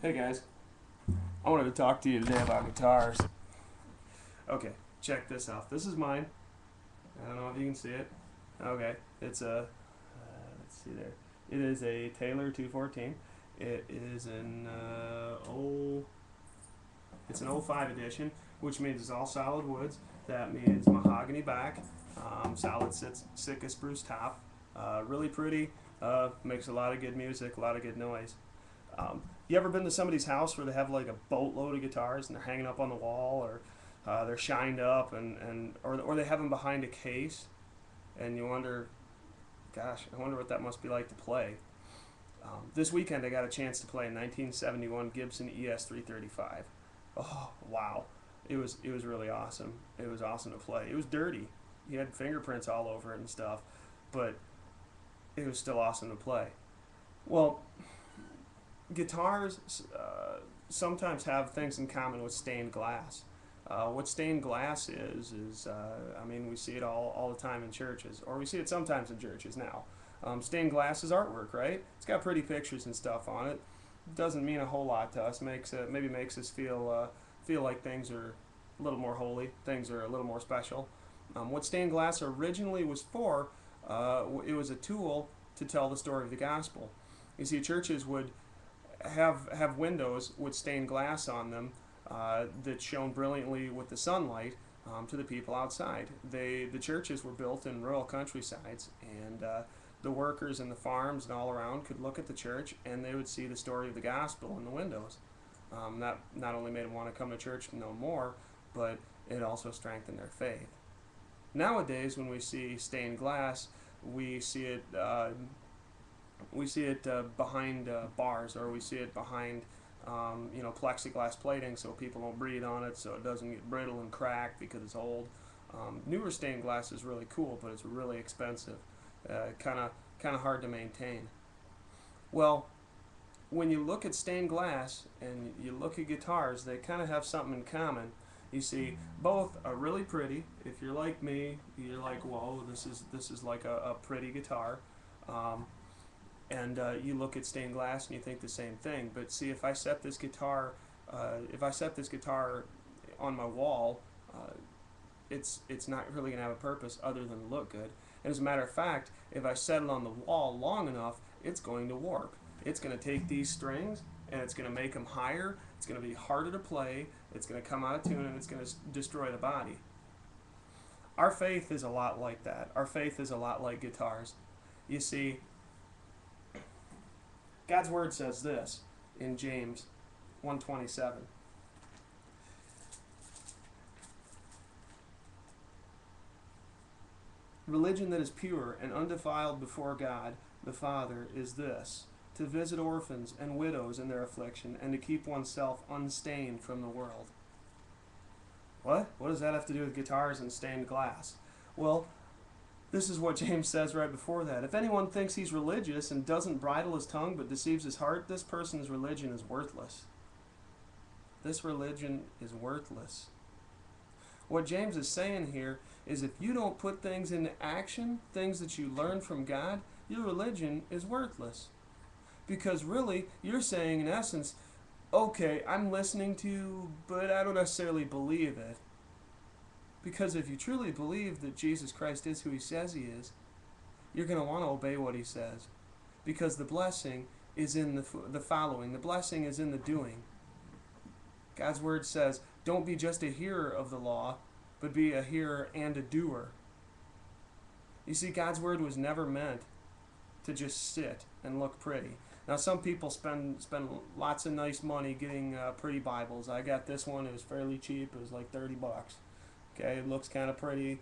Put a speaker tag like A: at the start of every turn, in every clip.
A: Hey guys, I wanted to talk to you today about guitars. Okay, check this out. This is mine. I don't know if you can see it. Okay, it's a, let's see there. It is a Taylor 214. It is it's an '05 edition, which means it's all solid woods. That means mahogany back, solid Sitka spruce top. Really pretty. Makes a lot of good music, a lot of good noise. You ever been to somebody's house where they have like a boatload of guitars and they're hanging up on the wall, or they're shined up, or they have them behind a case, and you wonder, gosh, I wonder what that must be like to play. This weekend I got a chance to play a 1971 Gibson ES 335. Oh wow, it was really awesome. It was awesome to play. It was dirty. You had fingerprints all over it and stuff, but it was still awesome to play. Well, guitars sometimes have things in common with stained glass. What stained glass I mean, we see it all the time in churches, or we see it sometimes in churches now. Stained glass is artwork, right? It's got pretty pictures and stuff on it. Doesn't mean a whole lot to us. Maybe makes us feel like things are a little more holy, things are a little more special. What stained glass originally was for, it was a tool to tell the story of the gospel. You see, churches would have windows with stained glass on them that shone brilliantly with the sunlight to the people outside. The churches were built in rural countrysides, and the workers in the farms and all around could look at the church and they would see the story of the gospel in the windows. That not only made them want to come to church to know more, but it also strengthened their faith. Nowadays, when we see stained glass, we see it behind bars, or we see it behind plexiglass plating, so people don't breathe on it, so it doesn't get brittle and crack because it's old. Newer stained glass is really cool, but it's really expensive, kind of hard to maintain. Well, when you look at stained glass and you look at guitars, they kind of have something in common. You see, both are really pretty. If you're like me, you're like, whoa, this is like a pretty guitar. And you look at stained glass and you think the same thing. But see, if I set this guitar on my wall, it's not really gonna have a purpose other than look good. And as a matter of fact, if I set it on the wall long enough, it's going to warp. It's going to take these strings and it's going to make them higher. It's going to be harder to play. It's going to come out of tune and it's going to destroy the body. Our faith is a lot like that. Our faith is a lot like guitars. You see, God's word says this in James 1:27. Religion that is pure and undefiled before God the Father is this: to visit orphans and widows in their affliction, and to keep oneself unstained from the world. What? What does that have to do with guitars and stained glass? Well, this is what James says right before that. If anyone thinks he's religious and doesn't bridle his tongue but deceives his heart, this person's religion is worthless. This religion is worthless. What James is saying here is if you don't put things into action, things that you learn from God, your religion is worthless. Because really, you're saying in essence, okay, I'm listening to you, but I don't necessarily believe it. Because if you truly believe that Jesus Christ is who he says he is, you're going to want to obey what he says. Because the blessing is in the following. The blessing is in the doing. God's word says, don't be just a hearer of the law, but be a hearer and a doer. You see, God's word was never meant to just sit and look pretty. Now, some people spend lots of nice money getting pretty Bibles. I got this one. It was fairly cheap. It was like $30. Okay, it looks kind of pretty.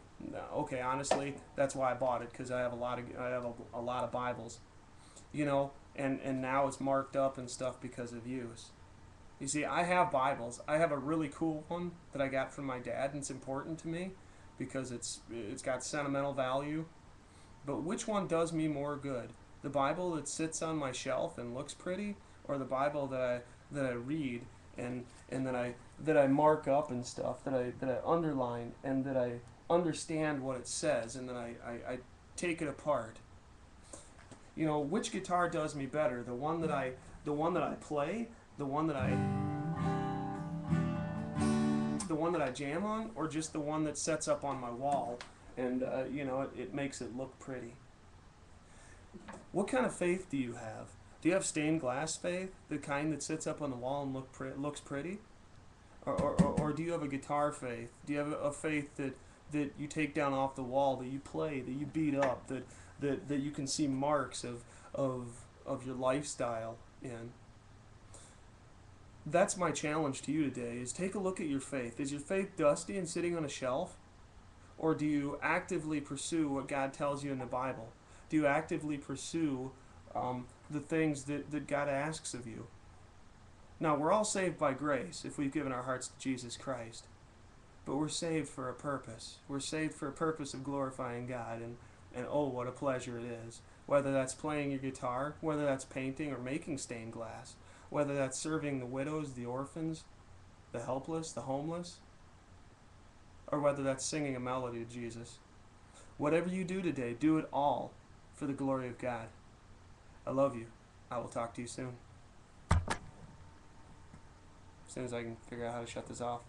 A: Okay, honestly, that's why I bought it, because I have a lot of Bibles, and now it's marked up and stuff because of use. You see, I have Bibles. I have a really cool one that I got from my dad, and it's important to me because it's got sentimental value. But which one does me more good? The Bible that sits on my shelf and looks pretty, or the Bible that I read and that I mark up and stuff, that I underline, and that I understand what it says, and then I take it apart. Which guitar does me better? The one that I play, The one that I jam on, or just the one that sets up on my wall and it makes it look pretty? What kind of faith do you have? Do you have stained glass faith, the kind that sits up on the wall and looks pretty? Or do you have a guitar faith? Do you have a faith that you take down off the wall, that you play, that you beat up, that you can see marks of your lifestyle in? That's my challenge to you today, is take a look at your faith. Is your faith dusty and sitting on a shelf? Or do you actively pursue what God tells you in the Bible? Do you actively pursue the things that God asks of you? Now, we're all saved by grace if we've given our hearts to Jesus Christ. But we're saved for a purpose. We're saved for a purpose of glorifying God. And oh, what a pleasure it is. Whether that's playing your guitar, whether that's painting or making stained glass, whether that's serving the widows, the orphans, the helpless, the homeless, or whether that's singing a melody to Jesus. Whatever you do today, do it all for the glory of God. I love you. I will talk to you soon. As soon as I can figure out how to shut this off.